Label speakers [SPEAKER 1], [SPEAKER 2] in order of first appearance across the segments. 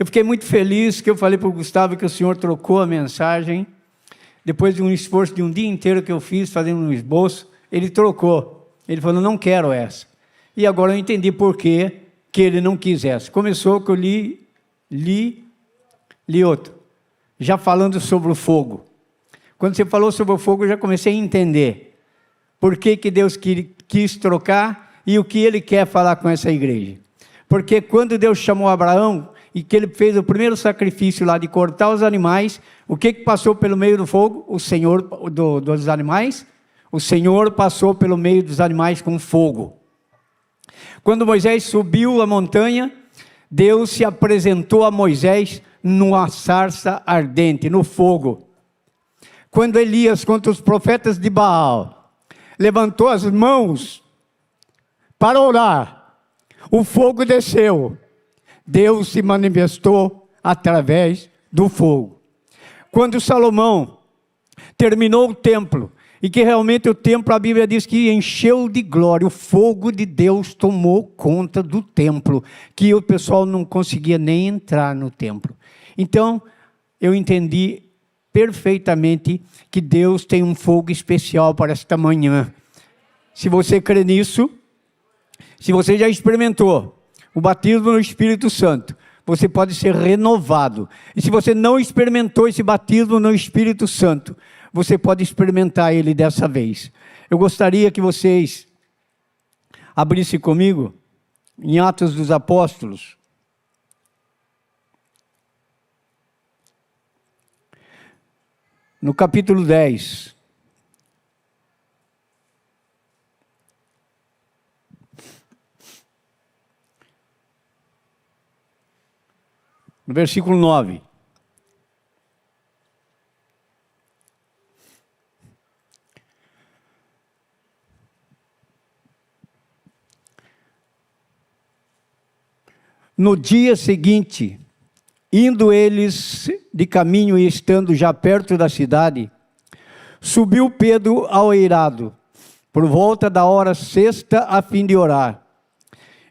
[SPEAKER 1] Eu fiquei muito feliz que eu falei para o Gustavo que o senhor trocou a mensagem. Depois de um esforço de um dia inteiro que eu fiz, fazendo um esboço, ele trocou. Ele falou, não quero essa. E agora eu entendi por que ele não quis essa. Começou que eu li outro, já falando sobre o fogo. Quando você falou sobre o fogo, eu já comecei a entender por que Deus quis trocar e o que Ele quer falar com essa igreja. Porque quando Deus chamou Abraão e que ele fez o primeiro sacrifício lá de cortar os animais, o que passou pelo meio do fogo? O Senhor dos animais? O Senhor passou pelo meio dos animais com fogo. Quando Moisés subiu a montanha, Deus se apresentou a Moisés numa sarça ardente, no fogo. Quando Elias, contra os profetas de Baal, levantou as mãos para orar, o fogo desceu. Deus se manifestou através do fogo. Quando Salomão terminou o templo, e que realmente o templo, a Bíblia diz que encheu de glória, o fogo de Deus tomou conta do templo, que o pessoal não conseguia nem entrar no templo. Então, eu entendi perfeitamente que Deus tem um fogo especial para esta manhã. Se você crê nisso, se você já experimentou o batismo no Espírito Santo, você pode ser renovado. E se você não experimentou esse batismo no Espírito Santo, você pode experimentar ele dessa vez. Eu gostaria que vocês abrissem comigo em Atos dos Apóstolos. No capítulo 10. No versículo 9. No dia seguinte, indo eles de caminho e estando já perto da cidade, subiu Pedro ao eirado, por volta da hora sexta, a fim de orar.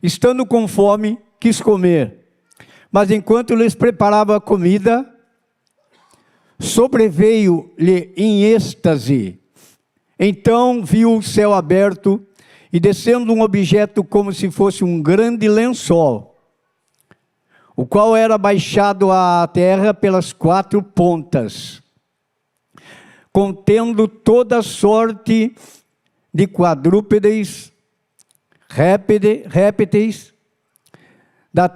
[SPEAKER 1] Estando com fome, quis comer. Mas enquanto lhes preparava a comida, sobreveio-lhe em êxtase. Então viu o céu aberto e descendo um objeto como se fosse um grande lençol, o qual era baixado à terra pelas quatro pontas, contendo toda sorte de quadrúpedes, répteis, da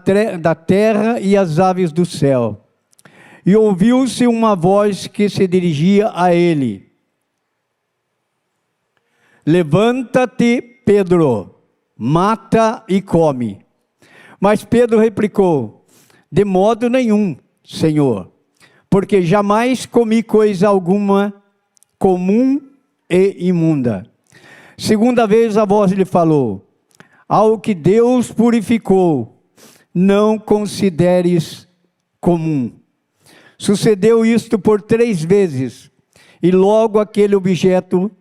[SPEAKER 1] terra e as aves do céu. E ouviu-se uma voz que se dirigia a ele: levanta-te, Pedro, mata e come. Mas Pedro replicou: de modo nenhum, Senhor, porque jamais comi coisa alguma comum e imunda. Segunda vez a voz lhe falou: ao que Deus purificou, não consideres comum. Sucedeu isto por 3 vezes, e logo aquele objeto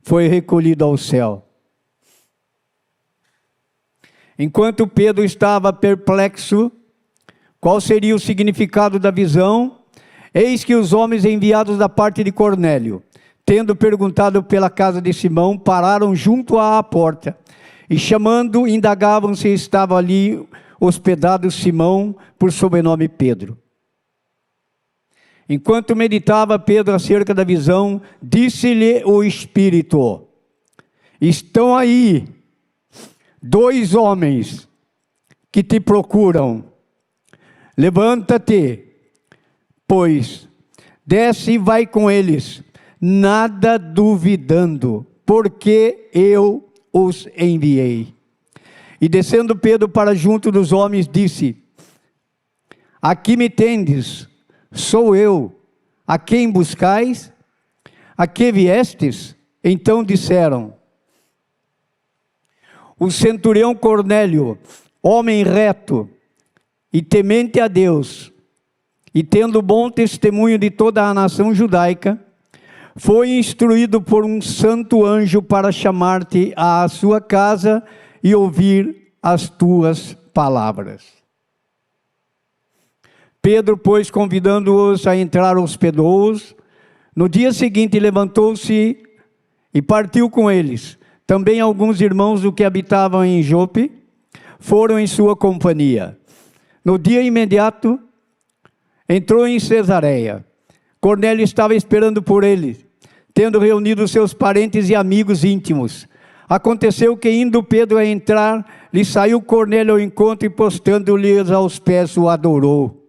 [SPEAKER 1] foi recolhido ao céu. Enquanto Pedro estava perplexo, qual seria o significado da visão? Eis que os homens enviados da parte de Cornélio, tendo perguntado pela casa de Simão, pararam junto à porta, e chamando, indagavam se estava ali hospedado Simão, por sobrenome Pedro. Enquanto meditava Pedro acerca da visão, disse-lhe o Espírito: estão aí 2 homens que te procuram. Levanta-te, pois, desce e vai com eles, nada duvidando, porque eu os enviei. E descendo Pedro para junto dos homens, disse: aqui me tendes, sou eu, a quem buscais? A que viestes? Então disseram: o centurião Cornélio, homem reto e temente a Deus, e tendo bom testemunho de toda a nação judaica, foi instruído por um santo anjo para chamar-te à sua casa e ouvir as tuas palavras. Pedro, pois, convidando-os a entrar, hospedou-os. No dia seguinte, levantou-se e partiu com eles. Também alguns irmãos do que habitavam em Jope foram em sua companhia. No dia imediato, entrou em Cesareia. Cornélio estava esperando por ele, tendo reunido seus parentes e amigos íntimos. Aconteceu que, indo Pedro a entrar, lhe saiu Cornélio ao encontro e, postando-lhes aos pés, o adorou.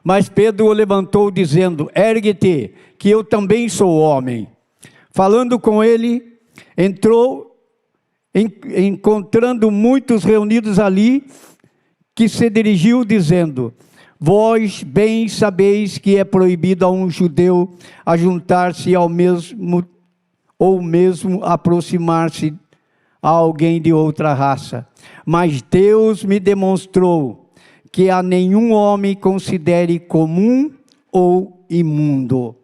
[SPEAKER 1] Mas Pedro o levantou, dizendo: ergue-te, que eu também sou homem. Falando com ele, entrou, encontrando muitos reunidos ali, que se dirigiu, dizendo: vós bem sabeis que é proibido a um judeu ajuntar-se ao mesmo, ou mesmo aproximar-se a alguém de outra raça. Mas Deus me demonstrou que a nenhum homem considere comum ou imundo.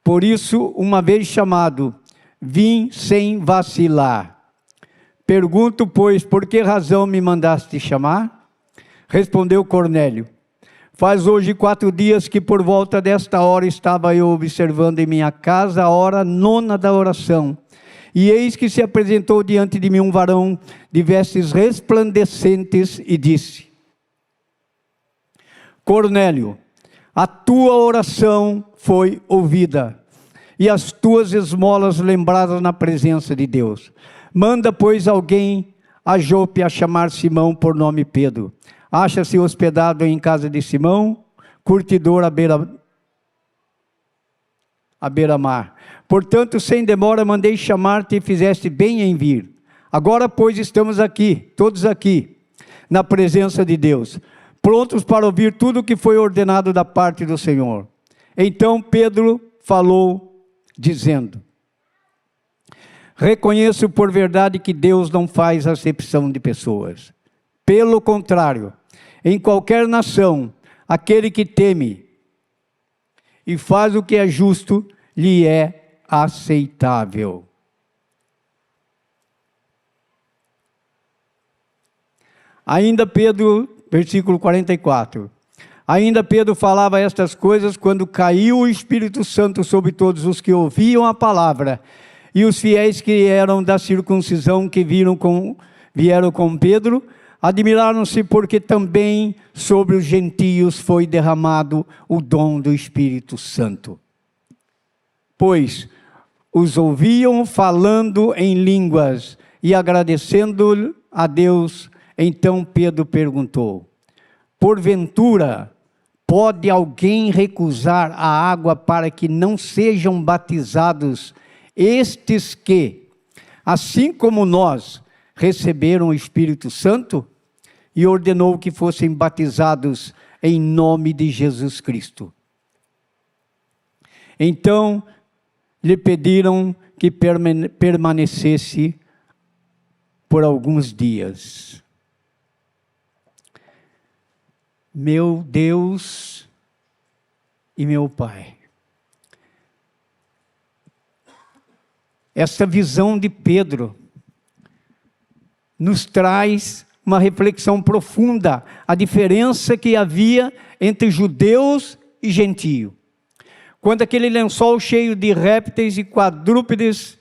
[SPEAKER 1] Por isso, uma vez chamado, vim sem vacilar. Pergunto, pois, por que razão me mandaste chamar? Respondeu Cornélio: faz hoje 4 dias que por volta desta hora estava eu observando em minha casa a hora 9ª da oração. E eis que se apresentou diante de mim um varão de vestes resplandecentes e disse: Cornélio, a tua oração foi ouvida, e as tuas esmolas lembradas na presença de Deus. Manda, pois, alguém a Jope a chamar Simão, por nome Pedro. Acha-se hospedado em casa de Simão, curtidor à beira-mar. Portanto, sem demora, mandei chamar-te e fizeste bem em vir. Agora, pois, estamos aqui, todos aqui, na presença de Deus, prontos para ouvir tudo o que foi ordenado da parte do Senhor. Então Pedro falou, dizendo: reconheço por verdade que Deus não faz acepção de pessoas. Pelo contrário, em qualquer nação, aquele que teme e faz o que é justo, lhe é aceitável. Ainda Pedro, versículo 44. Ainda Pedro falava estas coisas quando caiu o Espírito Santo sobre todos os que ouviam a palavra. E os fiéis que eram da circuncisão, que vieram com Pedro, admiraram-se, porque também sobre os gentios foi derramado o dom do Espírito Santo. Pois os ouviam falando em línguas e agradecendo a Deus. Então Pedro perguntou: porventura pode alguém recusar a água para que não sejam batizados estes que, assim como nós, receberam o Espírito Santo? E ordenou que fossem batizados em nome de Jesus Cristo. Então lhe pediram que permanecesse por alguns dias. Meu Deus e meu Pai, essa visão de Pedro nos traz uma reflexão profunda, a diferença que havia entre judeus e gentio. Quando aquele lençol cheio de répteis e quadrúpedes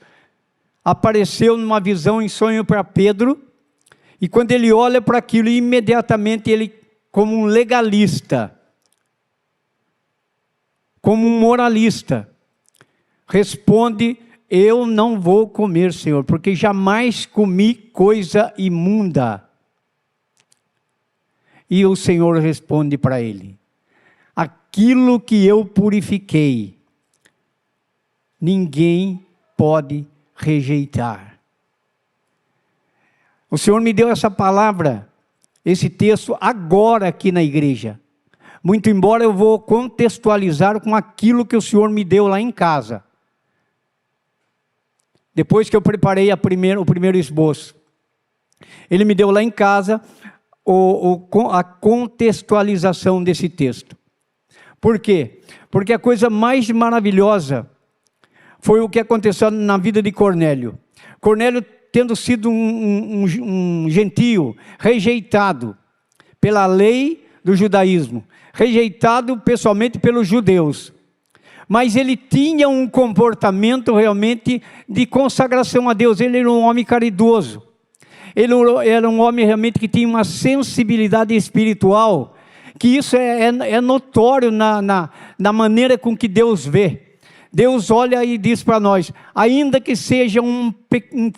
[SPEAKER 1] apareceu numa visão em sonho para Pedro, e quando ele olha para aquilo, imediatamente ele, como um legalista, como um moralista, responde: eu não vou comer, Senhor, porque jamais comi coisa imunda. E o Senhor responde para ele: aquilo que eu purifiquei, ninguém pode rejeitar. O Senhor me deu essa palavra, esse texto, agora aqui na igreja. Muito embora eu vou contextualizar com aquilo que o Senhor me deu lá em casa. Depois que eu preparei o primeiro esboço. Ele me deu lá em casa a contextualização desse texto. Por quê? Porque a coisa mais maravilhosa foi o que aconteceu na vida de Cornélio. Cornélio, tendo sido um gentio rejeitado pela lei do judaísmo, rejeitado pessoalmente pelos judeus. Mas ele tinha um comportamento realmente de consagração a Deus. Ele era um homem caridoso. Ele era um homem realmente que tinha uma sensibilidade espiritual, que isso é notório na maneira com que Deus vê. Deus olha e diz para nós: ainda que seja um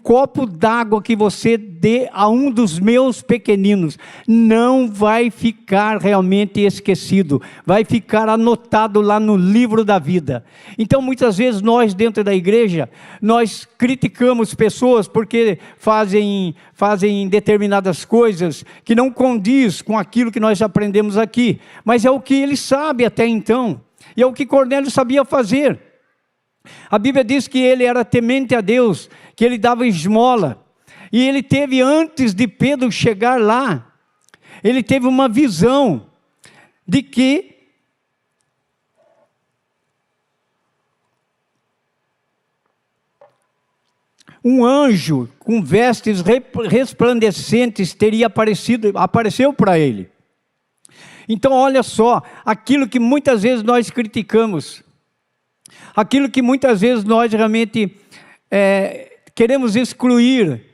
[SPEAKER 1] copo d'água que você dê a um dos meus pequeninos, não vai ficar realmente esquecido, vai ficar anotado lá no livro da vida. Então muitas vezes nós dentro da igreja, nós criticamos pessoas porque fazem determinadas coisas que não condiz com aquilo que nós aprendemos aqui, mas é o que ele sabe até então, e é o que Cornélio sabia fazer. A Bíblia diz que ele era temente a Deus, que ele dava esmola, e ele teve, antes de Pedro chegar lá, ele teve uma visão de que um anjo com vestes resplandecentes apareceu para ele. Então olha só, aquilo que muitas vezes nós criticamos, aquilo que muitas vezes nós realmente queremos excluir,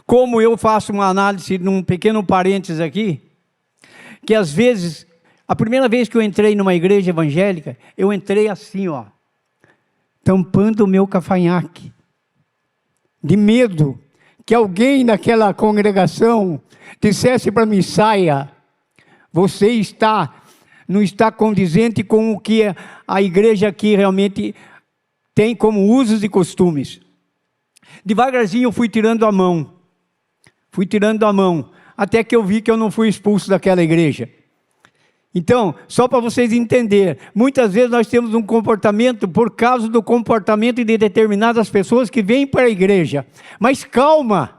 [SPEAKER 1] como eu faço uma análise num pequeno parênteses aqui, que às vezes, a primeira vez que eu entrei numa igreja evangélica, eu entrei assim, tampando o meu cavanhaque, de medo que alguém naquela congregação dissesse para mim: saia, você não está condizente com o que a igreja aqui realmente tem como usos e costumes. Devagarzinho eu fui tirando a mão, até que eu vi que eu não fui expulso daquela igreja. Então, só para vocês entenderem, muitas vezes nós temos um comportamento por causa do comportamento de determinadas pessoas que vêm para a igreja. Mas calma!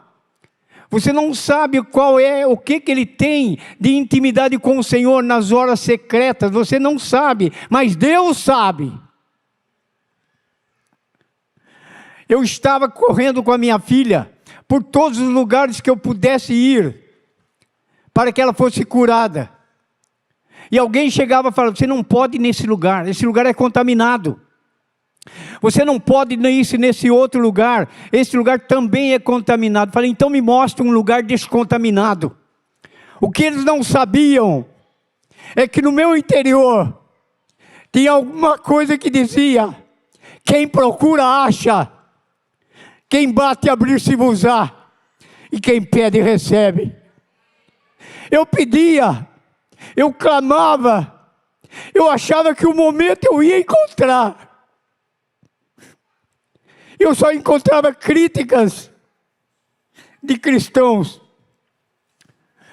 [SPEAKER 1] Você não sabe o que ele tem de intimidade com o Senhor nas horas secretas. Você não sabe, mas Deus sabe. Eu estava correndo com a minha filha por todos os lugares que eu pudesse ir, para que ela fosse curada. E alguém chegava e falava: você não pode ir nesse lugar, esse lugar é contaminado. Você não pode ir nesse outro lugar, esse lugar também é contaminado. Falei: então me mostra um lugar descontaminado. O que eles não sabiam é que no meu interior tinha alguma coisa que dizia: quem procura acha, quem bate abrir-se-vos-á, e quem pede recebe. Eu pedia, eu clamava, eu achava que o momento eu ia encontrar. Eu só encontrava críticas de cristãos.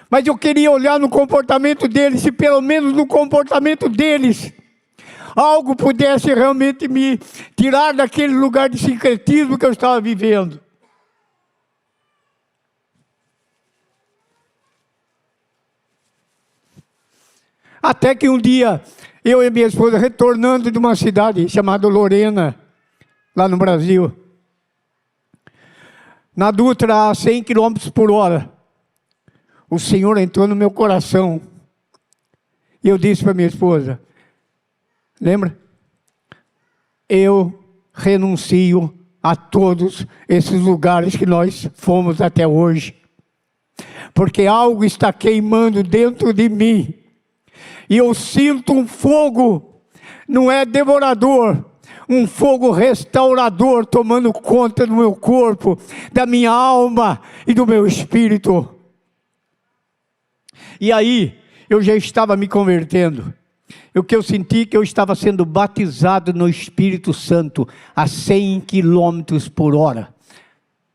[SPEAKER 1] Mas eu queria olhar no comportamento deles, se pelo menos no comportamento deles algo pudesse realmente me tirar daquele lugar de sincretismo que eu estava vivendo. Até que um dia, eu e minha esposa retornando de uma cidade chamada Lorena, lá no Brasil, na Dutra a 100 km por hora, o Senhor entrou no meu coração, e eu disse para minha esposa: lembra? Eu renuncio a todos esses lugares que nós fomos até hoje, porque algo está queimando dentro de mim, e eu sinto um fogo, não é devorador, um fogo restaurador tomando conta do meu corpo, da minha alma e do meu espírito. E aí, eu já estava me convertendo. O que eu senti que eu estava sendo batizado no Espírito Santo a 100 km por hora.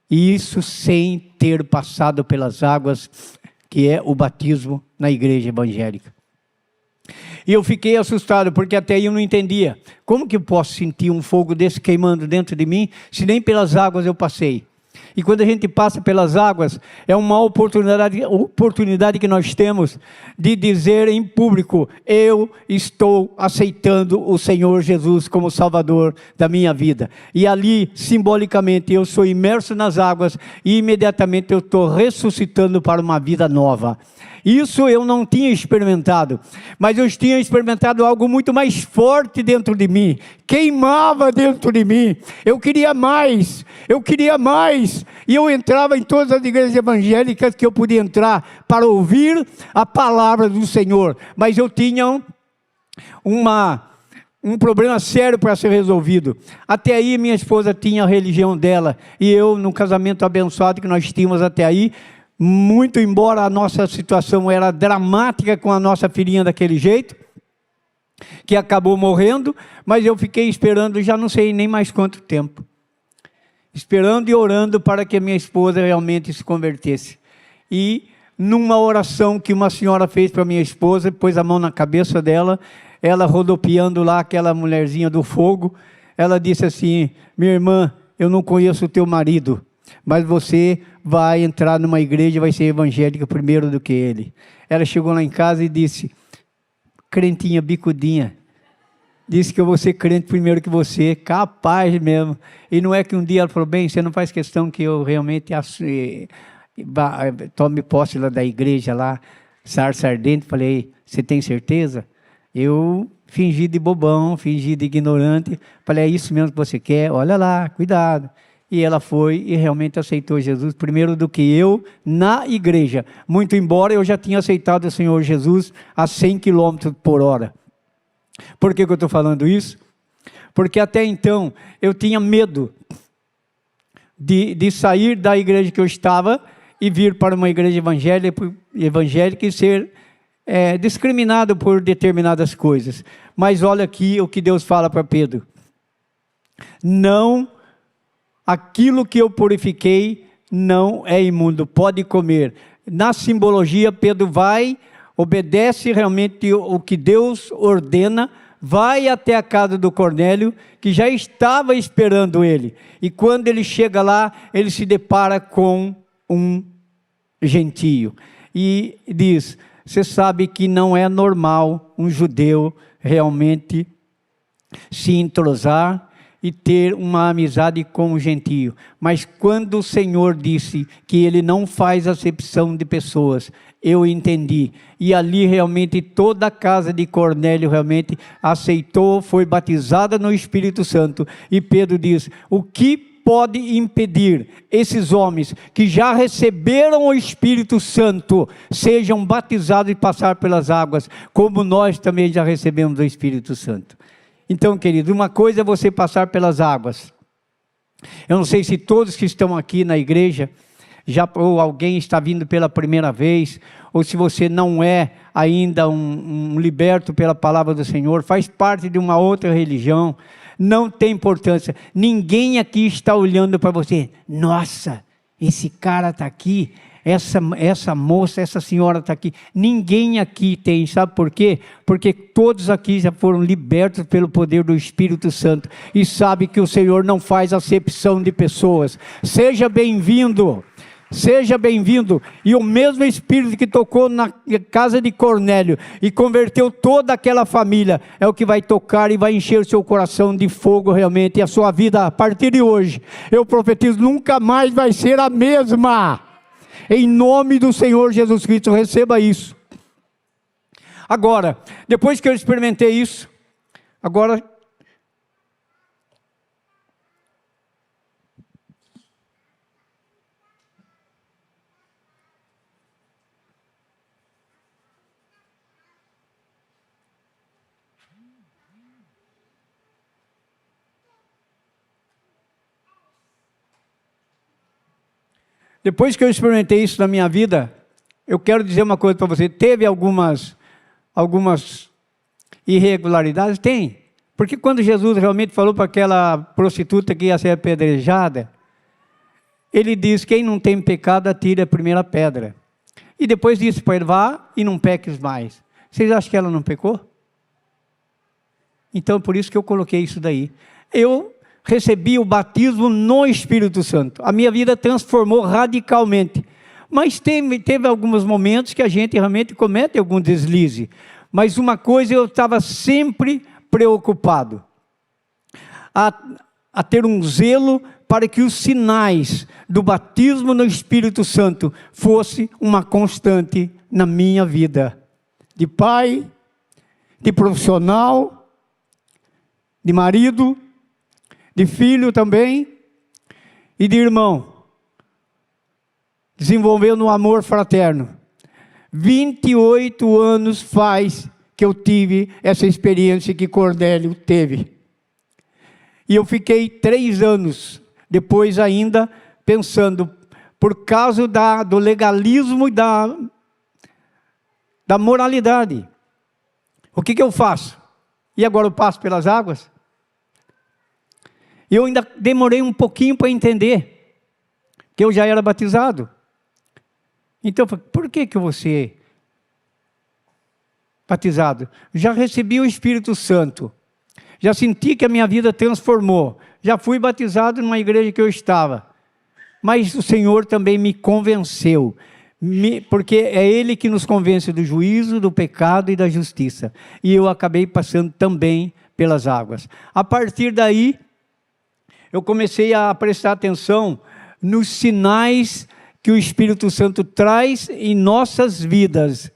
[SPEAKER 1] E isso sem ter passado pelas águas, que é o batismo na igreja evangélica. E eu fiquei assustado, porque até aí eu não entendia. Como que eu posso sentir um fogo desse queimando dentro de mim, se nem pelas águas eu passei? E quando a gente passa pelas águas, é uma oportunidade que nós temos de dizer em público: eu estou aceitando o Senhor Jesus como Salvador da minha vida. E ali, simbolicamente, eu sou imerso nas águas e imediatamente eu estou ressuscitando para uma vida nova. Isso eu não tinha experimentado, mas eu tinha experimentado algo muito mais forte dentro de mim, queimava dentro de mim, eu queria mais, e eu entrava em todas as igrejas evangélicas que eu podia entrar para ouvir a palavra do Senhor, mas eu tinha um problema sério para ser resolvido. Até aí minha esposa tinha a religião dela, e eu, no casamento abençoado que nós tínhamos até aí, muito embora a nossa situação era dramática com a nossa filhinha daquele jeito, que acabou morrendo, mas eu fiquei esperando, já não sei nem mais quanto tempo, esperando e orando para que a minha esposa realmente se convertesse. E numa oração que uma senhora fez para minha esposa, pôs a mão na cabeça dela, ela rodopiando lá, aquela mulherzinha do fogo, ela disse assim: minha irmã, eu não conheço o teu marido, mas você vai entrar numa igreja e vai ser evangélica primeiro do que ele. Ela chegou lá em casa e disse: crentinha, bicudinha, disse que eu vou ser crente primeiro que você, capaz mesmo. E não é que um dia ela falou: bem, você não faz questão que eu realmente tome posse lá da igreja lá, sarça ardente. Falei: você tem certeza? Eu fingi de bobão, fingi de ignorante, falei: é isso mesmo que você quer? Olha lá, cuidado. E ela foi e realmente aceitou Jesus, primeiro do que eu, na igreja. Muito embora eu já tinha aceitado o Senhor Jesus a 100 km por hora. Por que eu estou falando isso? Porque até então eu tinha medo de sair da igreja que eu estava e vir para uma igreja evangélica e ser discriminado por determinadas coisas. Mas olha aqui o que Deus fala para Pedro: não, aquilo que eu purifiquei não é imundo, pode comer. Na simbologia, Pedro vai, obedece realmente o que Deus ordena, vai até a casa do Cornélio, que já estava esperando ele, e quando ele chega lá, ele se depara com um gentio, e diz: você sabe que não é normal um judeu realmente se entrosar e ter uma amizade com o gentio, mas quando o Senhor disse que Ele não faz acepção de pessoas, eu entendi, e ali realmente toda a casa de Cornélio realmente aceitou, foi batizada no Espírito Santo, e Pedro diz: o que pode impedir esses homens que já receberam o Espírito Santo sejam batizados e passar pelas águas, como nós também já recebemos o Espírito Santo? Então, querido, uma coisa é você passar pelas águas. Eu não sei se todos que estão aqui na igreja, ou alguém está vindo pela primeira vez, ou se você não é ainda um liberto pela palavra do Senhor, faz parte de uma outra religião, não tem importância. Ninguém aqui está olhando para você: nossa, esse cara está aqui, essa moça, essa senhora está aqui. Ninguém aqui tem, sabe por quê? Porque todos aqui já foram libertos pelo poder do Espírito Santo, e sabe que o Senhor não faz acepção de pessoas. Seja bem-vindo. Seja bem-vindo, e o mesmo Espírito que tocou na casa de Cornélio e converteu toda aquela família, é o que vai tocar e vai encher o seu coração de fogo realmente, e a sua vida a partir de hoje, eu profetizo, nunca mais vai ser a mesma, em nome do Senhor Jesus Cristo. Receba isso. Agora, depois que eu experimentei isso, agora depois que eu experimentei isso na minha vida, eu quero dizer uma coisa para você: teve algumas irregularidades? Tem, porque quando Jesus realmente falou para aquela prostituta que ia ser apedrejada, Ele diz: quem não tem pecado, atire a primeira pedra. E depois disse para ele: vá e não peques mais. Vocês acham que ela não pecou? Então, por isso que eu coloquei isso daí. Eu recebi o batismo no Espírito Santo. A minha vida transformou radicalmente. Mas teve alguns momentos que a gente realmente comete algum deslize. Mas uma coisa eu estava sempre preocupado: a ter um zelo para que os sinais do batismo no Espírito Santo fosse uma constante na minha vida, de pai, de profissional, de marido, de filho também, e de irmão, desenvolvendo um amor fraterno. 28 anos faz que eu tive essa experiência que Cornélio teve. E eu fiquei 3 anos depois ainda pensando, por causa do legalismo e da moralidade. O que eu faço? E agora eu passo pelas águas? Eu ainda demorei um pouquinho para entender que eu já era batizado. Então, por que eu vou ser batizado? Já recebi o Espírito Santo. Já senti que a minha vida transformou. Já fui batizado numa igreja que eu estava. Mas o Senhor também me convenceu. Porque é Ele que nos convence do juízo, do pecado e da justiça. E eu acabei passando também pelas águas. A partir daí, eu comecei a prestar atenção nos sinais que o Espírito Santo traz em nossas vidas,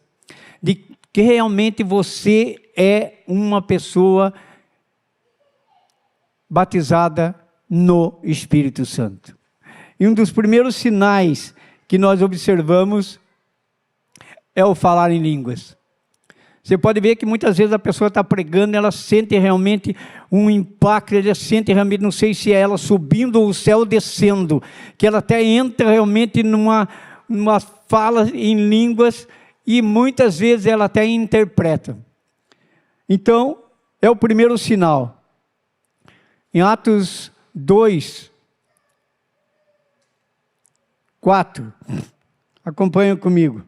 [SPEAKER 1] de que realmente você é uma pessoa batizada no Espírito Santo. E um dos primeiros sinais que nós observamos é o falar em línguas. Você pode ver que muitas vezes a pessoa está pregando, ela sente realmente um impacto, ela sente realmente, não sei se é ela subindo ou o céu descendo, que ela até entra realmente numa fala em línguas e muitas vezes ela até interpreta. Então, é o primeiro sinal. Em Atos 2, 4, acompanha comigo.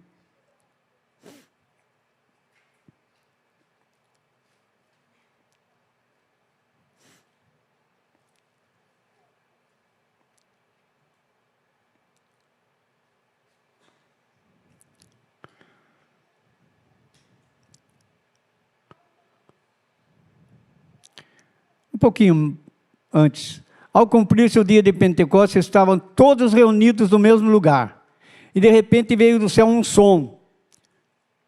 [SPEAKER 1] Um pouquinho antes. Ao cumprir-se o dia de Pentecostes, estavam todos reunidos no mesmo lugar. E de repente veio do céu um som,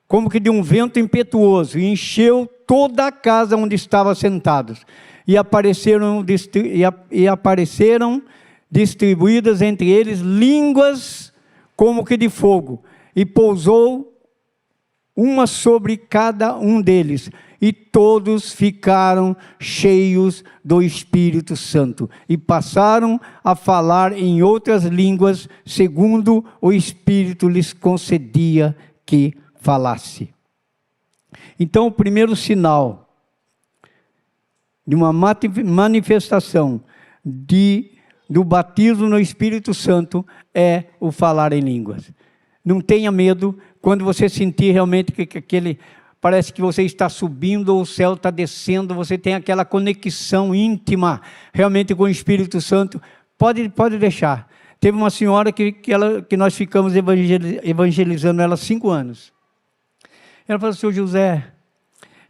[SPEAKER 1] como que de um vento impetuoso, e encheu toda a casa onde estavam sentados. E apareceram distribuídas entre eles línguas como que de fogo. E pousou uma sobre cada um deles. E todos ficaram cheios do Espírito Santo. E passaram a falar em outras línguas, segundo o Espírito lhes concedia que falasse. Então, o primeiro sinal de uma manifestação do batismo no Espírito Santo é o falar em línguas. Não tenha medo quando você sentir realmente que aquele... Parece que você está subindo ou o céu está descendo, você tem aquela conexão íntima realmente com o Espírito Santo. Pode deixar. Teve uma senhora que nós ficamos evangelizando ela 5 anos. Ela falou: Senhor José,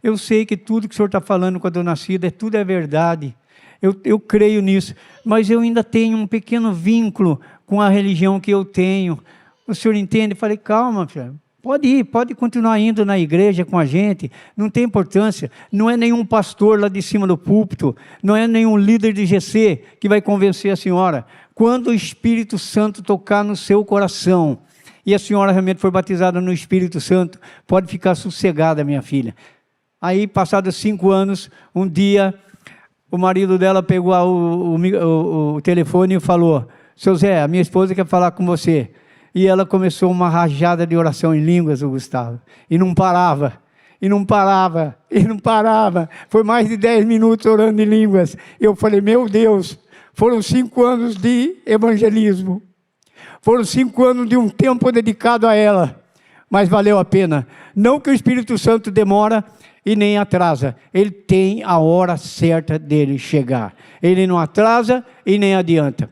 [SPEAKER 1] eu sei que tudo que o senhor está falando quando eu nasci, tudo é verdade. Eu creio nisso, mas eu ainda tenho um pequeno vínculo com a religião que eu tenho. O senhor entende? Eu falei: calma, filho. Pode ir, pode continuar indo na igreja com a gente, não tem importância. Não é nenhum pastor lá de cima do púlpito, não é nenhum líder de GC que vai convencer a senhora. Quando o Espírito Santo tocar no seu coração, e a senhora realmente for batizada no Espírito Santo, pode ficar sossegada, minha filha. Aí, passados 5 anos, um dia, o marido dela pegou o telefone e falou: Seu Zé, a minha esposa quer falar com você. E ela começou uma rajada de oração em línguas, o Gustavo. E não parava, e não parava, e não parava. Foi mais de 10 minutos orando em línguas. Eu falei: meu Deus, foram 5 anos de evangelismo. Foram 5 anos de um tempo dedicado a ela. Mas valeu a pena. Não que o Espírito Santo demora e nem atrasa. Ele tem a hora certa dele chegar. Ele não atrasa e nem adianta.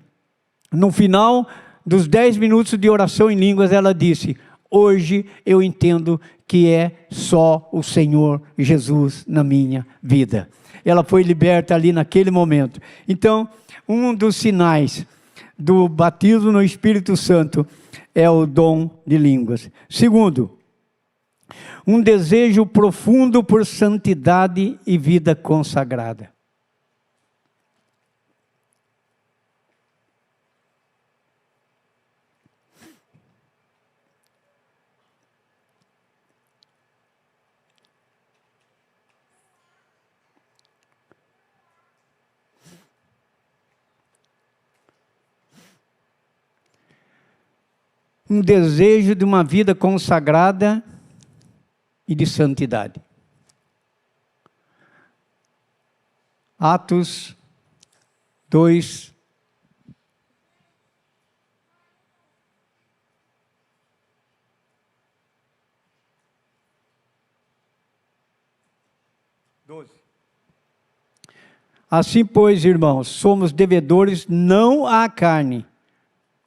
[SPEAKER 1] No final dos 10 minutos de oração em línguas, ela disse: hoje eu entendo que é só o Senhor Jesus na minha vida. Ela foi liberta ali naquele momento. Então, um dos sinais do batismo no Espírito Santo é o dom de línguas. Segundo, um desejo profundo por santidade e vida consagrada. Um desejo de uma vida consagrada e de santidade. Atos 2, assim, pois, irmãos, somos devedores não à carne,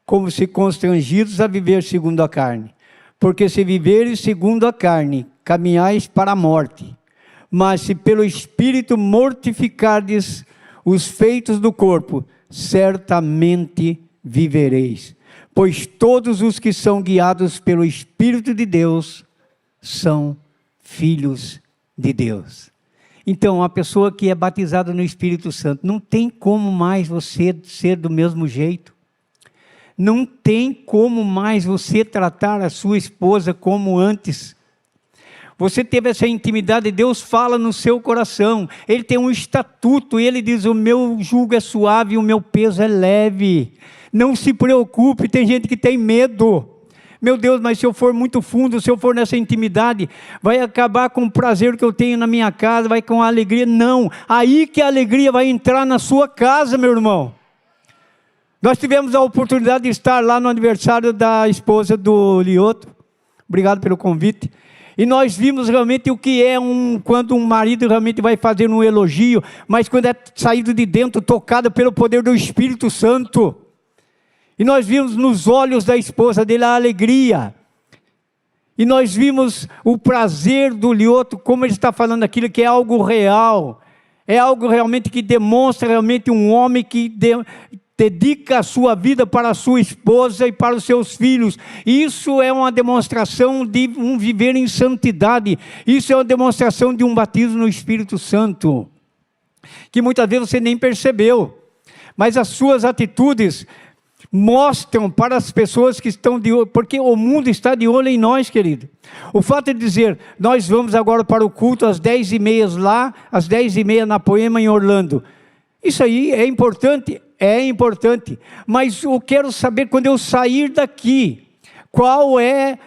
[SPEAKER 1] como se constrangidos a viver segundo a carne. Porque se viveres segundo a carne, caminhais para a morte. Mas se pelo Espírito mortificardes os feitos do corpo, certamente vivereis. Pois todos os que são guiados pelo Espírito de Deus são filhos de Deus. Então, a pessoa que é batizada no Espírito Santo, não tem como mais você ser do mesmo jeito. Não tem como mais você tratar a sua esposa como antes. Você teve essa intimidade, Deus fala no seu coração. Ele tem um estatuto, Ele diz, o meu jugo é suave e o meu peso é leve. Não se preocupe, tem gente que tem medo. Meu Deus, mas se eu for muito fundo, se eu for nessa intimidade, vai acabar com o prazer que eu tenho na minha casa, vai com a alegria. Não, aí que a alegria vai entrar na sua casa, meu irmão. Nós tivemos a oportunidade de estar lá no aniversário da esposa do Lioto. Obrigado pelo convite. E nós vimos realmente o que é quando um marido realmente vai fazer um elogio, mas quando é saído de dentro, tocado pelo poder do Espírito Santo. E nós vimos nos olhos da esposa dele a alegria. E nós vimos o prazer do Lioto, como ele está falando aquilo que é algo real. É algo realmente que demonstra realmente um homem que dedica a sua vida para a sua esposa e para os seus filhos. Isso é uma demonstração de um viver em santidade. Isso é uma demonstração de um batismo no Espírito Santo, que muitas vezes você nem percebeu. Mas as suas atitudes mostram para as pessoas que estão de olho, porque o mundo está de olho em nós, querido. O fato de dizer, nós vamos agora para o culto às 10h30 lá, às 10h30 na Poema em Orlando. Isso aí é importante, mas eu quero saber quando eu sair daqui, qual é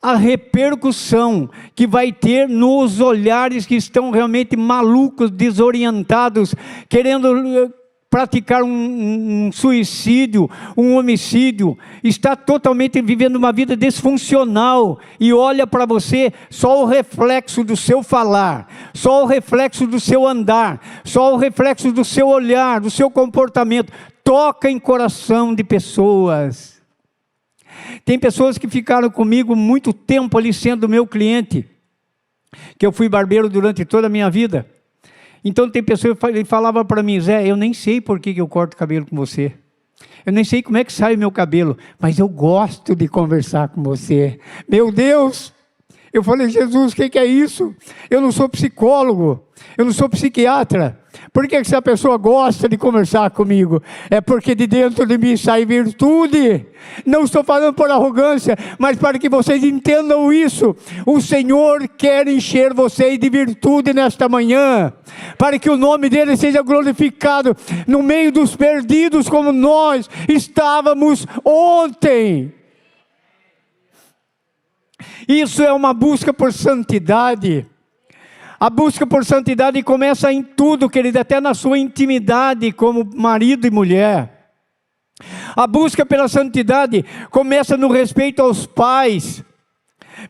[SPEAKER 1] a repercussão que vai ter nos olhares que estão realmente malucos, desorientados, querendo praticar um suicídio, um homicídio, está totalmente vivendo uma vida disfuncional e olha para você só o reflexo do seu falar, só o reflexo do seu andar, só o reflexo do seu olhar, do seu comportamento, toca em coração de pessoas. Tem pessoas que ficaram comigo muito tempo ali sendo meu cliente, que eu fui barbeiro durante toda a minha vida. Então tem pessoas que falavam para mim, Zé, eu nem sei por que eu corto cabelo com você. Eu nem sei como é que sai o meu cabelo, mas eu gosto de conversar com você. Meu Deus! Eu falei, Jesus, o que é isso? Eu não sou psicólogo, eu não sou psiquiatra. Por que essa pessoa gosta de conversar comigo? É porque de dentro de mim sai virtude. Não estou falando por arrogância, mas para que vocês entendam isso. O Senhor quer encher vocês de virtude nesta manhã, para que o nome dele seja glorificado no meio dos perdidos como nós estávamos ontem. Isso é uma busca por santidade. A busca por santidade começa em tudo, querido, até na sua intimidade como marido e mulher. A busca pela santidade começa no respeito aos pais.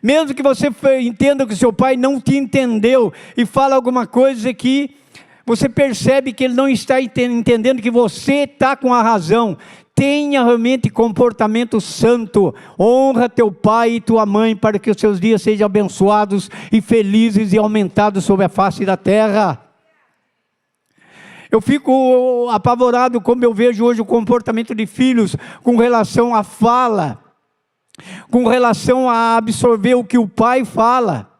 [SPEAKER 1] Mesmo que você entenda que seu pai não te entendeu e fala alguma coisa que você percebe que ele não está entendendo, que você está com a razão. Tenha realmente comportamento santo, honra teu pai e tua mãe, para que os seus dias sejam abençoados e felizes e aumentados sobre a face da terra. Eu fico apavorado como eu vejo hoje o comportamento de filhos com relação à fala, com relação a absorver o que o pai fala.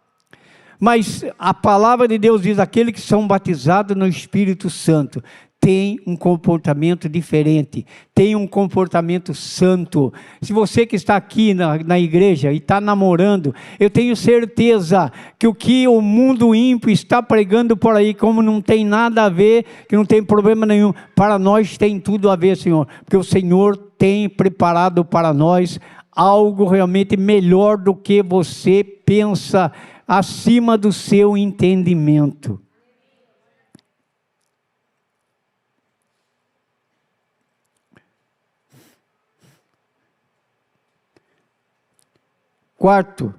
[SPEAKER 1] Mas a palavra de Deus diz, aqueles que são batizados no Espírito Santo, tem um comportamento diferente, tem um comportamento santo. Se você que está aqui na igreja e está namorando, eu tenho certeza que o que o mundo ímpio está pregando por aí, como não tem nada a ver, que não tem problema nenhum, para nós tem tudo a ver, Senhor, porque o Senhor tem preparado para nós algo realmente melhor do que você pensa, acima do seu entendimento. Quarto,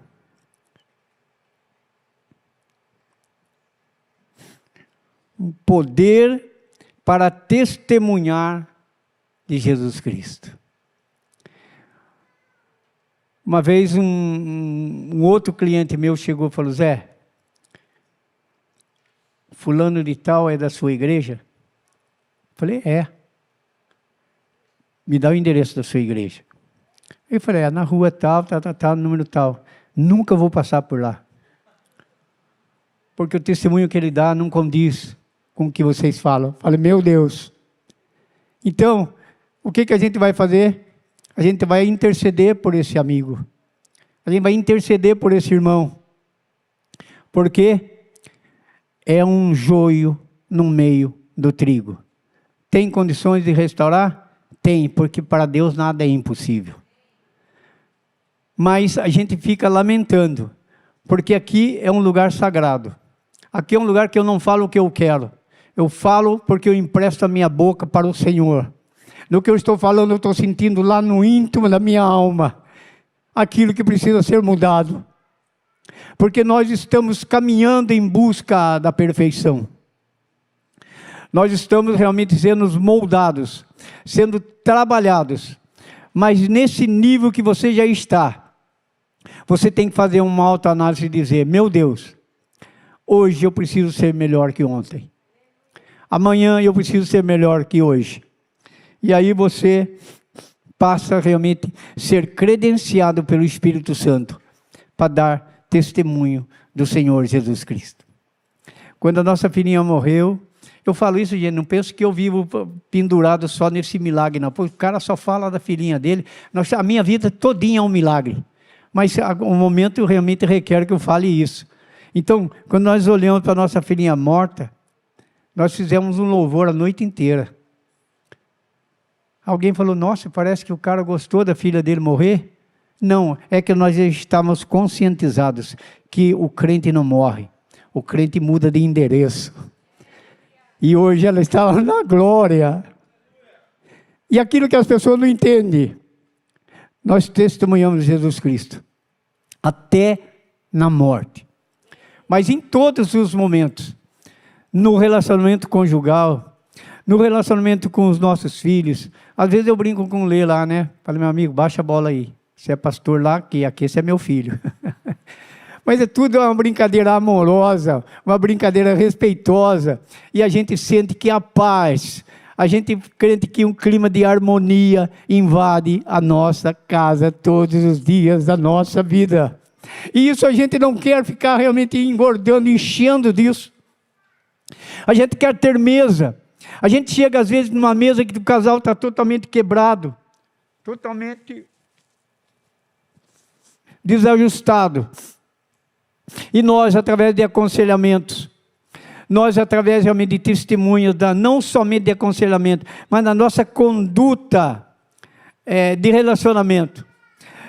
[SPEAKER 1] o poder para testemunhar de Jesus Cristo. Uma vez um outro cliente meu chegou e falou, Zé, fulano de tal é da sua igreja? Eu falei, é. Me dá o endereço da sua igreja. Eu falei, na rua tal, número tal. Nunca vou passar por lá. Porque o testemunho que ele dá não condiz com o que vocês falam. Eu falei, meu Deus. Então, o que a gente vai fazer? A gente vai interceder por esse amigo. A gente vai interceder por esse irmão. Porque é um joio no meio do trigo. Tem condições de restaurar? Tem, porque para Deus nada é impossível. Mas a gente fica lamentando, porque aqui é um lugar sagrado. Aqui é um lugar que eu não falo o que eu quero. Eu falo porque eu empresto a minha boca para o Senhor. No que eu estou falando, eu estou sentindo lá no íntimo da minha alma aquilo que precisa ser mudado. Porque nós estamos caminhando em busca da perfeição. Nós estamos realmente sendo moldados, sendo trabalhados. Mas nesse nível que você já está, você tem que fazer uma autoanálise e dizer, meu Deus, hoje eu preciso ser melhor que ontem. Amanhã eu preciso ser melhor que hoje. E aí você passa realmente a ser credenciado pelo Espírito Santo para dar testemunho do Senhor Jesus Cristo. Quando a nossa filhinha morreu, eu falo isso, gente, não penso que eu vivo pendurado só nesse milagre, não. Porque o cara só fala da filhinha dele. A minha vida todinha é um milagre. Mas o momento realmente requer que eu fale isso. Então, quando nós olhamos para a nossa filhinha morta, nós fizemos um louvor a noite inteira. Alguém falou, nossa, parece que o cara gostou da filha dele morrer. Não, é que nós estávamos conscientizados que o crente não morre. O crente muda de endereço. E hoje ela estava na glória. E aquilo que as pessoas não entendem, nós testemunhamos Jesus Cristo, até na morte. Mas em todos os momentos, no relacionamento conjugal, no relacionamento com os nossos filhos, às vezes eu brinco com o Lê lá, né? Falei, meu amigo, baixa a bola aí. Você é pastor lá, que aqui esse é meu filho. Mas é tudo uma brincadeira amorosa, uma brincadeira respeitosa. E a gente sente que a paz, a gente crente que um clima de harmonia invade a nossa casa todos os dias da nossa vida. E isso a gente não quer ficar realmente engordando, enchendo disso. A gente quer ter mesa. A gente chega às vezes numa mesa que o casal está totalmente quebrado, totalmente desajustado. E nós, através de aconselhamentos, nós, através realmente de testemunhos, não somente de aconselhamento, mas da nossa conduta de relacionamento,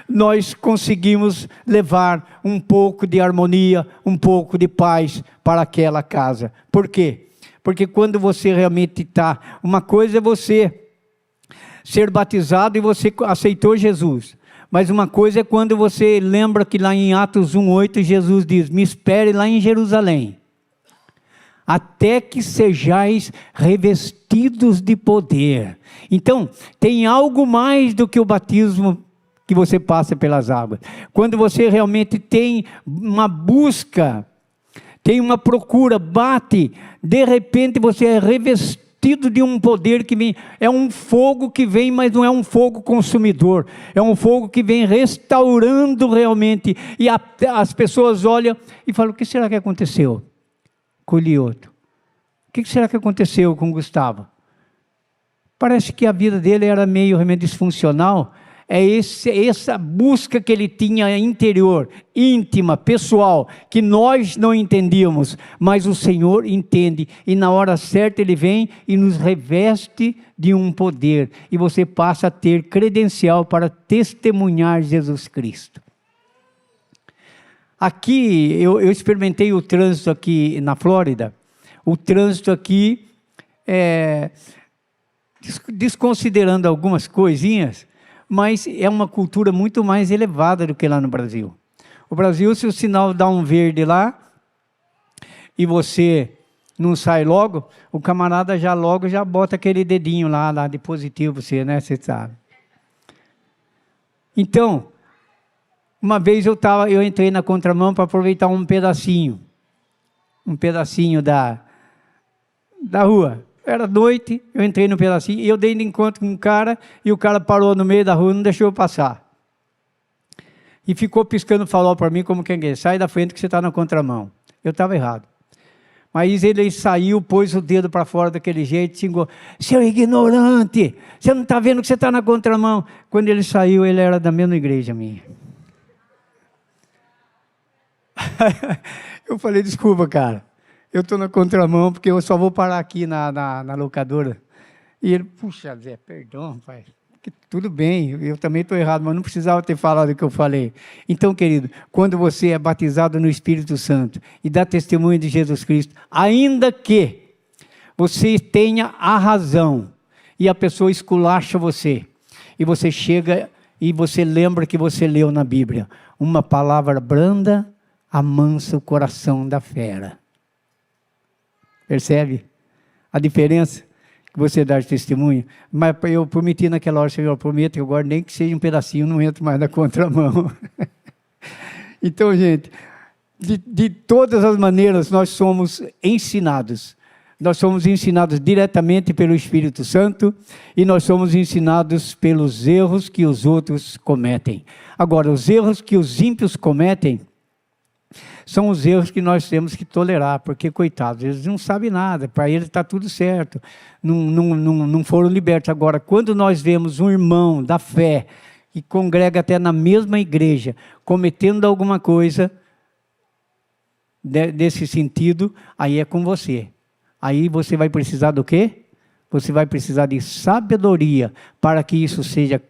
[SPEAKER 1] nós conseguimos levar um pouco de harmonia, um pouco de paz para aquela casa. Por quê? Porque quando você realmente está... Uma coisa é você ser batizado e você aceitou Jesus. Mas uma coisa é quando você lembra que lá em Atos 1:8 Jesus diz, me espere lá em Jerusalém, até que sejais revestidos de poder. Então, tem algo mais do que o batismo que você passa pelas águas. Quando você realmente tem uma busca, tem uma procura, bate, de repente você é revestido revestido de um poder que vem, é um fogo que vem, mas não é um fogo consumidor, é um fogo que vem restaurando realmente, e as pessoas olham e falam, o que será que aconteceu com o Lioto? O que será que aconteceu com o Gustavo? Parece que a vida dele era meio disfuncional. É essa busca que ele tinha interior, íntima, pessoal, que nós não entendíamos, mas o Senhor entende, e na hora certa Ele vem e nos reveste de um poder, e você passa a ter credencial para testemunhar Jesus Cristo. Aqui, eu experimentei o trânsito aqui na Flórida. O trânsito aqui, desconsiderando algumas coisinhas, mas é uma cultura muito mais elevada do que lá no Brasil. O Brasil, se o sinal dá um verde lá, e você não sai logo, o camarada já bota aquele dedinho lá de positivo, você sabe. Então, uma vez eu entrei na contramão para aproveitar um pedacinho da rua. Era noite, eu entrei no pedacinho, e eu dei de encontro com um cara, e o cara parou no meio da rua e não deixou eu passar. E ficou piscando farol para mim, como quem diz, sai da frente que você está na contramão. Eu estava errado. Mas ele saiu, pôs o dedo para fora daquele jeito, xingou, seu ignorante, você não está vendo que você está na contramão. Quando ele saiu, ele era da mesma igreja minha. Eu falei, desculpa, cara. Eu estou na contramão, porque eu só vou parar aqui na locadora. E ele, puxa, Zé, perdão, pai. Tudo bem, eu também estou errado, mas não precisava ter falado o que eu falei. Então, querido, quando você é batizado no Espírito Santo e dá testemunho de Jesus Cristo, ainda que você tenha a razão e a pessoa esculacha você, e você chega e você lembra que você leu na Bíblia, uma palavra branda amansa o coração da fera. Percebe a diferença que você dá de testemunho? Mas eu prometi naquela hora, Senhor, eu prometo que agora nem que seja um pedacinho, não entro mais na contramão. Então, gente, de todas as maneiras nós somos ensinados. Nós somos ensinados diretamente pelo Espírito Santo, e nós somos ensinados pelos erros que os outros cometem. Agora, os erros que os ímpios cometem, são os erros que nós temos que tolerar, porque, coitados, eles não sabem nada, para eles está tudo certo, não foram libertos. Agora, quando nós vemos um irmão da fé, que congrega até na mesma igreja, cometendo alguma coisa desse sentido, aí é com você. Aí você vai precisar do quê? Você vai precisar de sabedoria, para que isso seja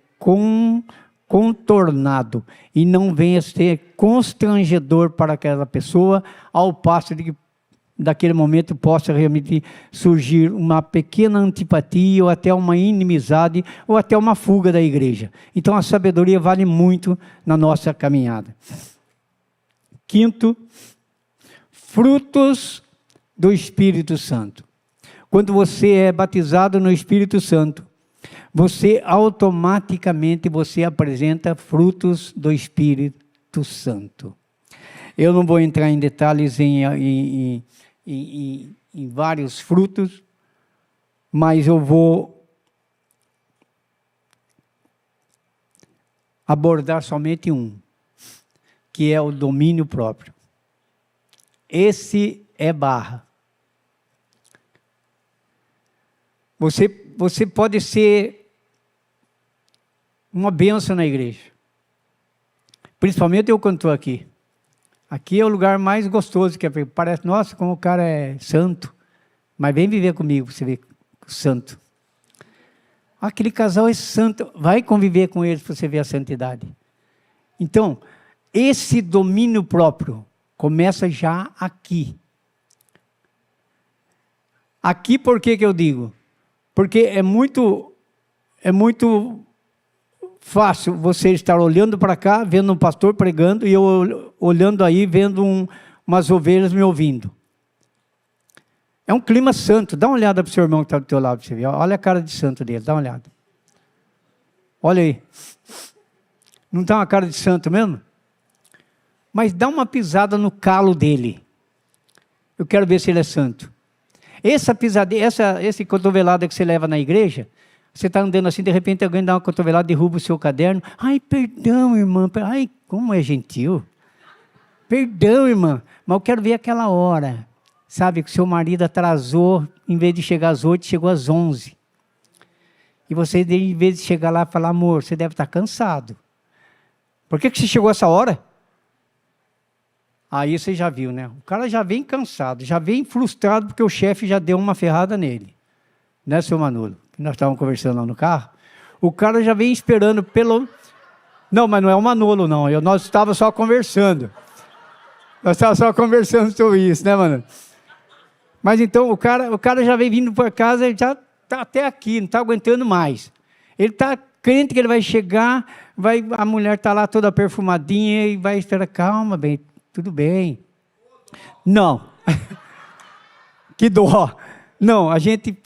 [SPEAKER 1] contornado, e não venha a ser constrangedor para aquela pessoa, ao passo de que daquele momento possa realmente surgir uma pequena antipatia, ou até uma inimizade, ou até uma fuga da igreja. Então a sabedoria vale muito na nossa caminhada. Quinto, frutos do Espírito Santo. Quando você é batizado no Espírito Santo, você automaticamente apresenta frutos do Espírito Santo. Eu não vou entrar em detalhes em vários frutos, mas eu vou abordar somente um, que é o domínio próprio. Esse é barra. Você pode ser uma bênção na igreja. Principalmente eu quando estou aqui. Aqui é o lugar mais gostoso, que parece, nossa, como o cara é santo. Mas vem viver comigo, para você ver, santo. Aquele casal é santo, vai conviver com eles para você ver a santidade. Então, esse domínio próprio começa já aqui. Aqui por que eu digo? Porque é muito fácil você estar olhando para cá, vendo um pastor pregando, e eu olhando aí, vendo umas ovelhas me ouvindo. É um clima santo. Dá uma olhada para o seu irmão que está do teu lado, para você ver. Olha a cara de santo dele, dá uma olhada. Olha aí. Não está uma cara de santo mesmo? Mas dá uma pisada no calo dele. Eu quero ver se ele é santo. Essa pisadinha, esse cotovelada que você leva na igreja, você está andando assim, de repente alguém dá uma cotovelada, derruba o seu caderno. Ai, perdão, irmã. Ai, como é gentil. Perdão, irmã. Mas eu quero ver aquela hora. Sabe, que o seu marido atrasou, em vez de chegar às 8, chegou às 11. E você, em vez de chegar lá e falar, amor, você deve estar cansado. Por que você chegou essa hora? Aí você já viu, né? O cara já vem cansado, já vem frustrado porque o chefe já deu uma ferrada nele. Né, seu Manolo? Nós estávamos conversando lá no carro. O cara já vem esperando pelo... Não, mas não é o Manolo, não. Nós estávamos só conversando. Nós estávamos só conversando sobre isso, né, Manolo? Mas então o cara já vem vindo para casa e já está até aqui, não está aguentando mais. Ele está crente que ele vai chegar, a mulher está lá toda perfumadinha e vai esperar, calma, bem, tudo bem. Não. Que dó. Não, a gente...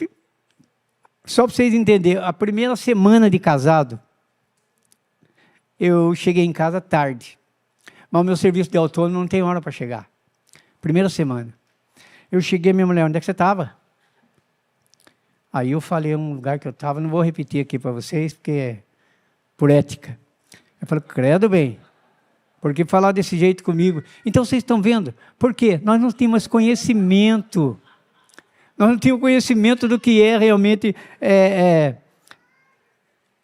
[SPEAKER 1] Só para vocês entenderem, a primeira semana de casado, eu cheguei em casa tarde. Mas o meu serviço de autônomo não tem hora para chegar. Primeira semana. Eu cheguei, minha mulher, onde é que você estava? Aí eu falei um lugar que eu estava, não vou repetir aqui para vocês, porque é por ética. Eu falei, credo bem, porque falar desse jeito comigo? Então vocês estão vendo? Por quê? Nós não tínhamos conhecimento. Nós não tínhamos conhecimento do que é realmente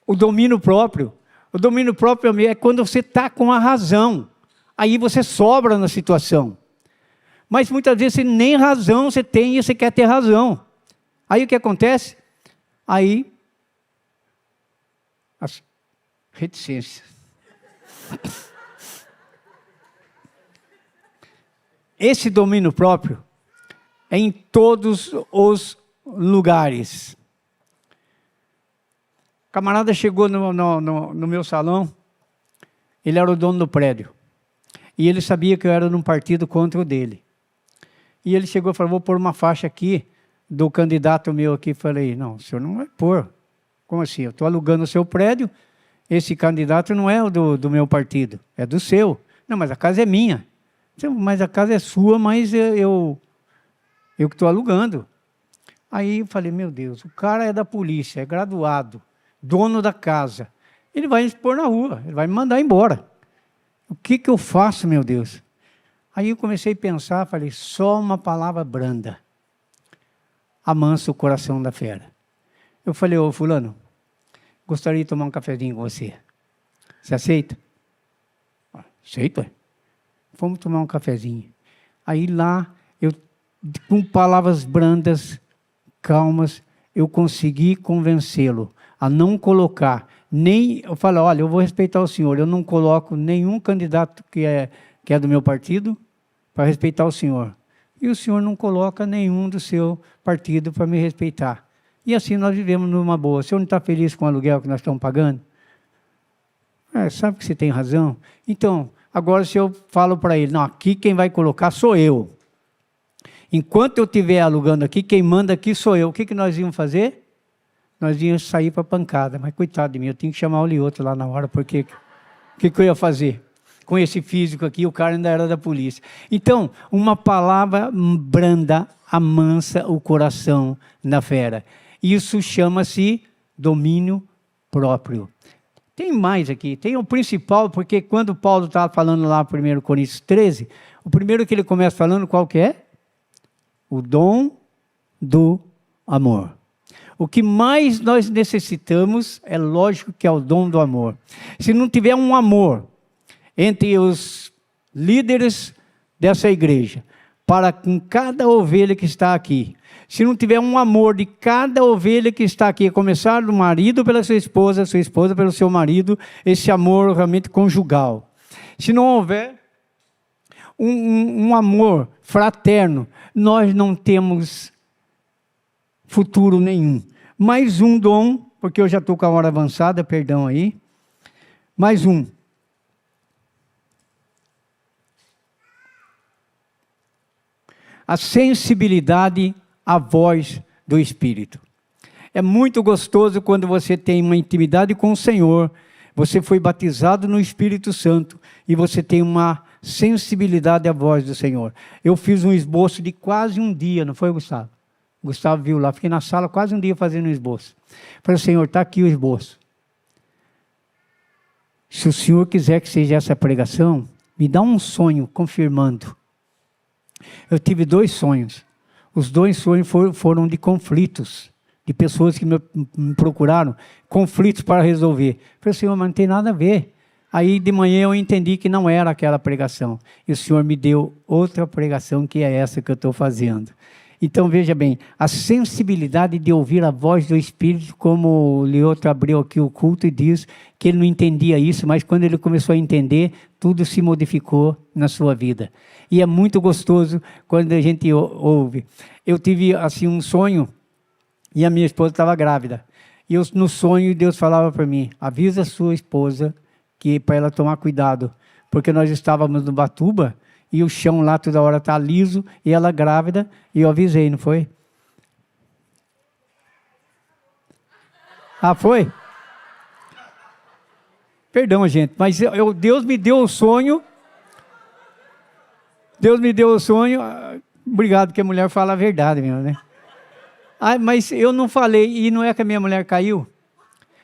[SPEAKER 1] o domínio próprio. O domínio próprio é quando você está com a razão. Aí você sobra na situação. Mas muitas vezes você nem razão você tem e você quer ter razão. Aí o que acontece? Aí, as reticências. Esse domínio próprio é em todos os lugares. O camarada chegou no meu salão, ele era o dono do prédio. E ele sabia que eu era num partido contra o dele. E ele chegou e falou, vou pôr uma faixa aqui do candidato meu aqui. Falei, não, o senhor não vai pôr. Como assim? Eu estou alugando o seu prédio, esse candidato não é o do meu partido, é do seu. Não, mas a casa é minha. Mas a casa é sua, mas eu que estou alugando. Aí eu falei, meu Deus, o cara é da polícia, é graduado, dono da casa. Ele vai me expor na rua, ele vai me mandar embora. O que eu faço, meu Deus? Aí eu comecei a pensar, falei, só uma palavra branda amansa o coração da fera. Eu falei, ô fulano, gostaria de tomar um cafezinho com você. Você aceita? Aceito, é. Fomos tomar um cafezinho. Aí lá, com palavras brandas, calmas, eu consegui convencê-lo a não colocar nem... Eu falei, olha, eu vou respeitar o senhor, eu não coloco nenhum candidato que é do meu partido para respeitar o senhor. E o senhor não coloca nenhum do seu partido para me respeitar. E assim nós vivemos numa boa. O senhor não está feliz com o aluguel que nós estamos pagando? Sabe que você tem razão? Então, agora se eu falo para ele, não, aqui quem vai colocar sou eu. Enquanto eu estiver alugando aqui, quem manda aqui sou eu. O que nós íamos fazer? Nós íamos sair para a pancada. Mas coitado de mim, eu tinha que chamar o Lioto lá na hora, porque o que eu ia fazer? Com esse físico aqui, o cara ainda era da polícia. Então, uma palavra branda amansa o coração da fera. Isso chama-se domínio próprio. Tem mais aqui, tem o principal, porque quando Paulo estava falando lá em 1 Coríntios 13, o primeiro que ele começa falando, qual que é? O dom do amor. O que mais nós necessitamos, é lógico que é o dom do amor. Se não tiver um amor entre os líderes dessa igreja, para com cada ovelha que está aqui, se não tiver um amor de cada ovelha que está aqui, começar do marido pela sua esposa pelo seu marido, esse amor realmente conjugal. Se não houver um amor fraterno, nós não temos futuro nenhum. Mais um dom, porque eu já estou com a hora avançada, perdão aí. Mais um. A sensibilidade à voz do Espírito. É muito gostoso quando você tem uma intimidade com o Senhor, você foi batizado no Espírito Santo e você tem uma sensibilidade à voz do Senhor. Eu fiz um esboço de quase um dia, não foi, Gustavo? O Gustavo viu lá, fiquei na sala quase um dia fazendo um esboço. Falei, Senhor, está aqui o esboço. Se o Senhor quiser que seja essa pregação, me dá um sonho confirmando. Eu tive 2 sonhos. Os 2 sonhos foram de conflitos, de pessoas que me procuraram, conflitos para resolver. Falei, Senhor, mas não tem nada a ver. Aí de manhã eu entendi que não era aquela pregação. E o Senhor me deu outra pregação, que é essa que eu estou fazendo. Então veja bem, a sensibilidade de ouvir a voz do Espírito, como o Leoto abriu aqui o culto e diz que ele não entendia isso, mas quando ele começou a entender, tudo se modificou na sua vida. E é muito gostoso quando a gente ouve. Eu tive assim um sonho e a minha esposa estava grávida. E no sonho Deus falava para mim, avisa a sua esposa que para ela tomar cuidado, porque nós estávamos no Batuba, e o chão lá toda hora está liso, e ela grávida, e eu avisei, não foi? Ah, foi? Perdão, gente, mas Deus me deu o sonho. Deus me deu o sonho. Obrigado, que a mulher fala a verdade mesmo, né? Ah, mas eu não falei, e não é que a minha mulher caiu?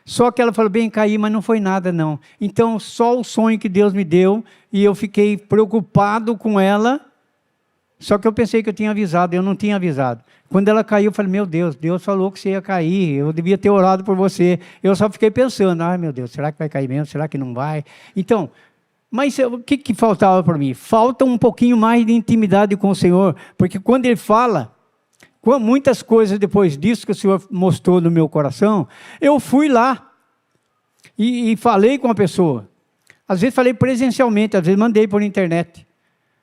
[SPEAKER 1] Só que ela falou, bem, caí, mas não foi nada, não. Então, só o sonho que Deus me deu, e eu fiquei preocupado com ela, só que eu pensei que eu tinha avisado, eu não tinha avisado. Quando ela caiu, eu falei, meu Deus, Deus falou que você ia cair, eu devia ter orado por você. Eu só fiquei pensando, ai meu Deus, será que vai cair mesmo? Será que não vai? Então, mas o que faltava para mim? Falta um pouquinho mais de intimidade com o Senhor, porque quando Ele fala, com muitas coisas depois disso que o Senhor mostrou no meu coração, eu fui lá e falei com a pessoa. Às vezes falei presencialmente, às vezes mandei por internet.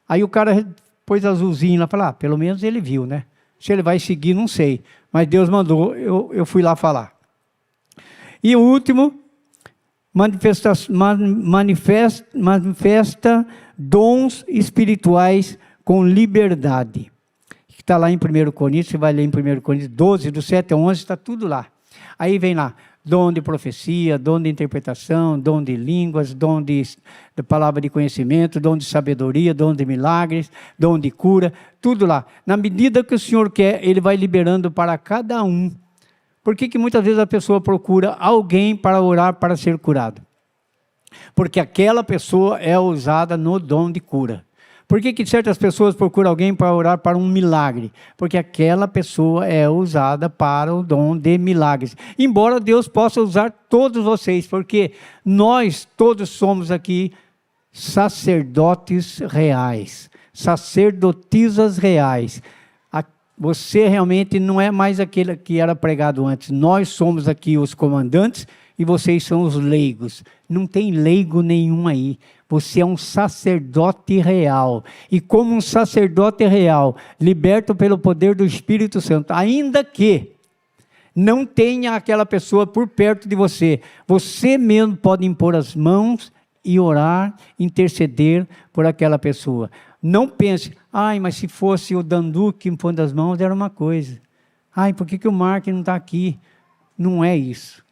[SPEAKER 1] Aí o cara pôs azulzinho lá, falou, pelo menos ele viu, né? Se ele vai seguir, não sei. Mas Deus mandou, eu fui lá falar. E o último, manifesta dons espirituais com liberdade. Está lá em 1 Coríntios, você vai ler em 1 Coríntios 12, do 7 a 11, está tudo lá. Aí vem lá, dom de profecia, dom de interpretação, dom de línguas, dom de palavra de conhecimento, dom de sabedoria, dom de milagres, dom de cura, tudo lá. Na medida que o Senhor quer, Ele vai liberando para cada um. Por que muitas vezes a pessoa procura alguém para orar para ser curado? Porque aquela pessoa é usada no dom de cura. Por que certas pessoas procuram alguém para orar para um milagre? Porque aquela pessoa é usada para o dom de milagres. Embora Deus possa usar todos vocês, porque nós todos somos aqui sacerdotes reais, sacerdotisas reais. Você realmente não é mais aquele que era pregado antes. Nós somos aqui os comandantes e vocês são os leigos. Não tem leigo nenhum aí. Você é um sacerdote real. E como um sacerdote real, liberto pelo poder do Espírito Santo, ainda que não tenha aquela pessoa por perto de você, você mesmo pode impor as mãos e orar, interceder por aquela pessoa. Não pense, mas se fosse o Danduque impondo as mãos, era uma coisa. Por que o Mark não está aqui? Não é isso.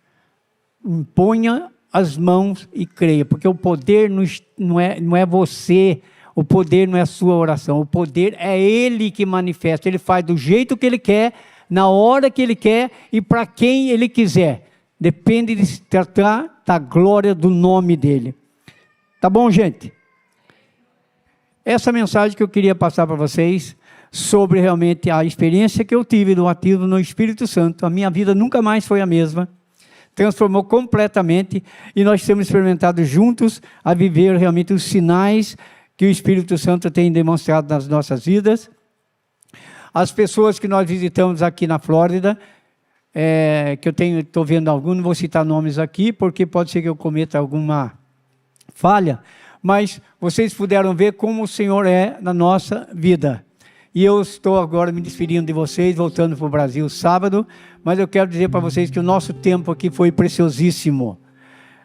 [SPEAKER 1] Imponha as mãos e creia, porque o poder não é você, o poder não é a sua oração, o poder é Ele que manifesta, Ele faz do jeito que Ele quer, na hora que Ele quer e para quem Ele quiser. Depende de se tratar da glória do nome dEle. Tá bom, gente? Essa mensagem que eu queria passar para vocês, sobre realmente a experiência que eu tive do batismo no Espírito Santo, a minha vida nunca mais foi a mesma, transformou completamente, e nós temos experimentado juntos a viver realmente os sinais que o Espírito Santo tem demonstrado nas nossas vidas. As pessoas que nós visitamos aqui na Flórida, que eu estou vendo alguns, não vou citar nomes aqui, porque pode ser que eu cometa alguma falha, mas vocês puderam ver como o Senhor é na nossa vida. E eu estou agora me despedindo de vocês, voltando para o Brasil sábado, mas eu quero dizer para vocês que o nosso tempo aqui foi preciosíssimo.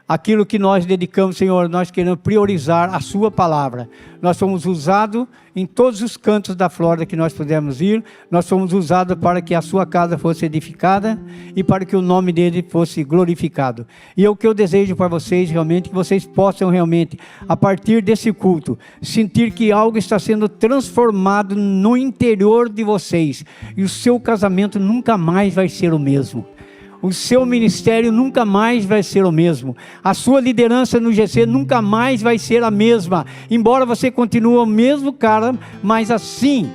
[SPEAKER 1] aquilo que nós dedicamos, Senhor, nós queremos priorizar a sua palavra. Nós somos usados em todos os cantos da Flórida que nós pudemos ir, nós somos usados para que a sua casa fosse edificada e para que o nome dele fosse glorificado. E é o que eu desejo para vocês realmente, que vocês possam realmente, a partir desse culto, sentir que algo está sendo transformado no interior de vocês, e o seu casamento nunca mais vai ser o mesmo. O seu ministério nunca mais vai ser o mesmo. A sua liderança no GC nunca mais vai ser a mesma. Embora você continue o mesmo cara, mas assim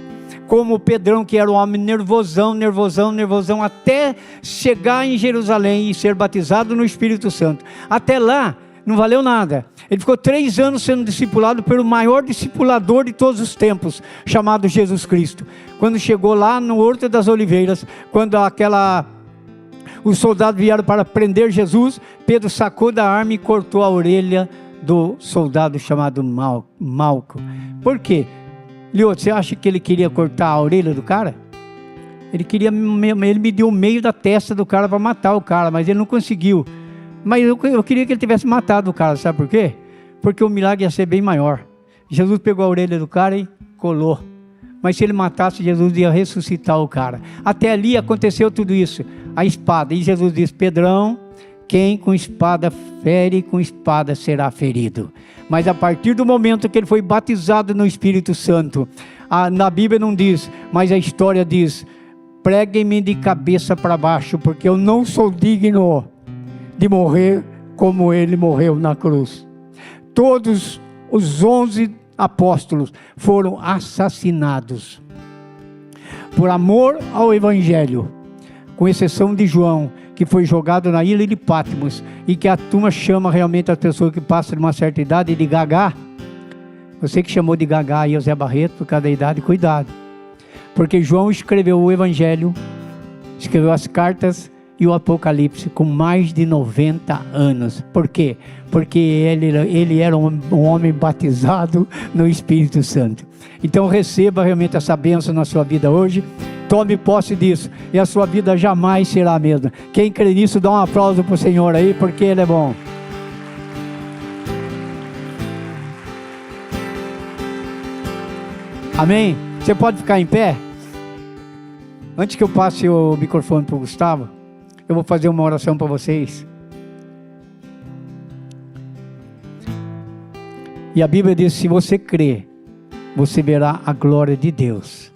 [SPEAKER 1] como o Pedrão, que era um homem nervosão, até chegar em Jerusalém e ser batizado no Espírito Santo. Até lá, não valeu nada. Ele ficou 3 anos sendo discipulado pelo maior discipulador de todos os tempos, chamado Jesus Cristo. Quando chegou lá no Horto das Oliveiras, quando os soldados vieram para prender Jesus, Pedro sacou da arma e cortou a orelha do soldado chamado Malco. Por quê? Lioto, você acha que ele queria cortar a orelha do cara? Ele mediu o meio da testa do cara para matar o cara, mas ele não conseguiu. Mas eu queria que ele tivesse matado o cara, sabe por quê? Porque o milagre ia ser bem maior. Jesus pegou a orelha do cara e colou. Mas se ele matasse, Jesus ia ressuscitar o cara. Até ali aconteceu tudo isso. A espada. E Jesus disse: Pedrão, quem com espada fere, com espada será ferido. Mas a partir do momento que ele foi batizado no Espírito Santo, na Bíblia não diz, mas a história diz: preguem-me de cabeça para baixo, porque eu não sou digno de morrer como ele morreu na cruz. Todos os 11 apóstolos foram assassinados por amor ao Evangelho, com exceção de João, que foi jogado na ilha de Patmos, e que a turma chama realmente as pessoas que passam de uma certa idade de gagá. Você que chamou de gagá aí o Zé Barreto por causa da idade, cuidado, porque João escreveu o Evangelho, escreveu as cartas e o Apocalipse com mais de 90 anos. Por quê? Porque ele era um homem batizado no Espírito Santo. Então receba realmente essa bênção na sua vida hoje. Tome posse disso e a sua vida jamais será a mesma. Quem crê nisso, dá um aplauso para o Senhor aí, porque Ele é bom. Amém? Você pode ficar em pé? Antes que eu passe o microfone para o Gustavo, eu vou fazer uma oração para vocês. E a Bíblia diz: se você crer, você verá a glória de Deus.